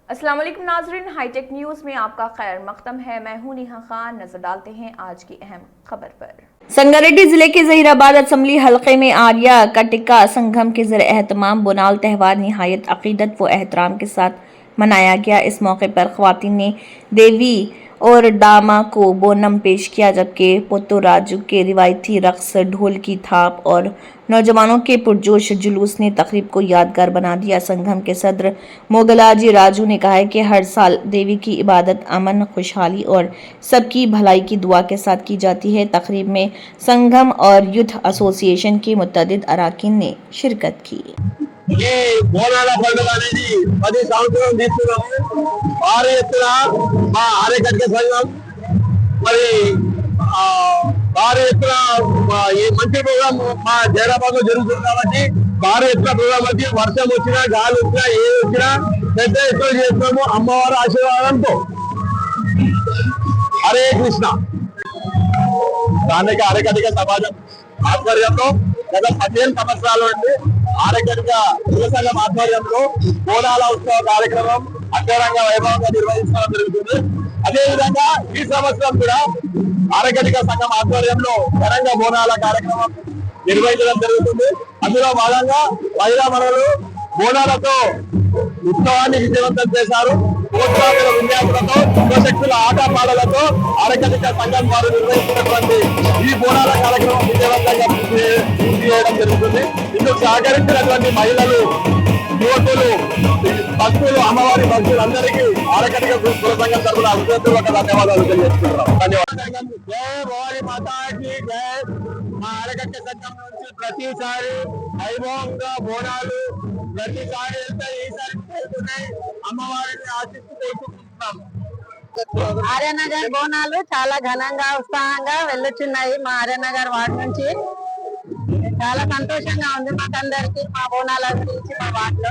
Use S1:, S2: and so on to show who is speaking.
S1: अस्सलाम वालेकुम नाज़रीन, हाईटेक न्यूज़ में आपका खैर मकदम है। मैं हूं नेहा खान। नजर डालते हैं आज की अहम खबर पर। संगारेड्डी जिले के जहीराबाद असेंबली हलके में आर्या कटिका संगम के ज़रिए एहतमाम बोनाल त्यौहार निहायत अकीदत व एहतराम के साथ मनाया गया। इस मौके पर ख्वातीन ने देवी और दामा को बोनम पेश किया, जबकि पुत्तो राजू के रिवायती रक्स, ढोल की थाप और नौजवानों के पुरजोश जुलूस ने तकरीब को यादगार बना दिया। संगम के सदर मोगलाजी राजू ने कहा है कि हर साल देवी की इबादत अमन, खुशहाली और सबकी भलाई की दुआ के साथ की जाती है। तकरीब में संगम और यूथ एसोसिएशन के मुतअद्दिद अरकान ने शिरकत की।
S2: ఈ బోనాల పండుగ అనేది 10 సంవత్సరం తీసుకున్నాము. భారీ ఎత్తున మా ఆర్యకట్క సంఘం మరి భారీ ఎత్తున ఈ మంచి ప్రోగ్రామ్ మా జైరాబాద్ లో జరుగుతుంది కాబట్టి భారీ ఎత్తున ప్రోగ్రామ్ వచ్చి వర్షం వచ్చినా గాలి వచ్చినా ఏది వచ్చినా పెద్ద ఎత్తున చేస్తున్నాము అమ్మవారి ఆశీర్వాదంతో. హరే కృష్ణ. స్థానిక ఆర్యకట్క సమాజం ఆధ్వర్యంలో గత 15 సంవత్సరాల నుండి ఆర్యకట్క యువ సంఘం ఆధ్వర్యంలో బోనాల ఉత్సవ కార్యక్రమం అంగరంగ వైభవంగా నిర్వహించడం జరుగుతుంది. అదేవిధంగా ఈ సంవత్సరం కూడా ఆర్యకట్క సంఘం ఆధ్వర్యంలో ఘనంగా బోనాల కార్యక్రమం నిర్వహించడం జరుగుతుంది. అందులో భాగంగా మహిళా మనులు బోనాలతో ఉత్సవాన్ని విజయవంతం చేశారు. ప్రోత్సాహక విన్యాసాలతో, యువశక్తుల ఆట పాటలతో ఆర్యకట్క సంఘం వారు నిర్వహించినటువంటి ఈ బోనాల కార్యక్రమం విజయవంతంగా పూర్తి చేయడం జరుగుతుంది. ఇందుకు సహకరించినటువంటి మహిళలు, యువకులు, భక్తులు, అమ్మవారి భక్తులందరికీ ఆర్యకట్క కుల సంఘం తరఫున హృదయపూర్వక ధన్యవాదాలు తెలియజేస్తున్నాం. ధన్యవాదాలు. జై భవాని మాతాకి జై. మా ఆర్యకట్క సంఘం నుంచి ప్రతిసారి వైభవంగా బోనాలు ప్రతిసారి వెళ్తాయి. ఈసారి వెళ్తున్నాయి. అమ్మవారిని ఆశిస్తూ కోరుకుంటున్నాం.
S3: ఆర్యనగర్ బోనాలు చాలా ఘనంగా ఉత్సాహంగా వెళ్ళొచ్చున్నాయి. మా ఆర్యనగర్ వార్డు నుంచి చాలా సంతోషంగా ఉంది మాకందరికి, మా బోనాల గురించి మా వార్డులో.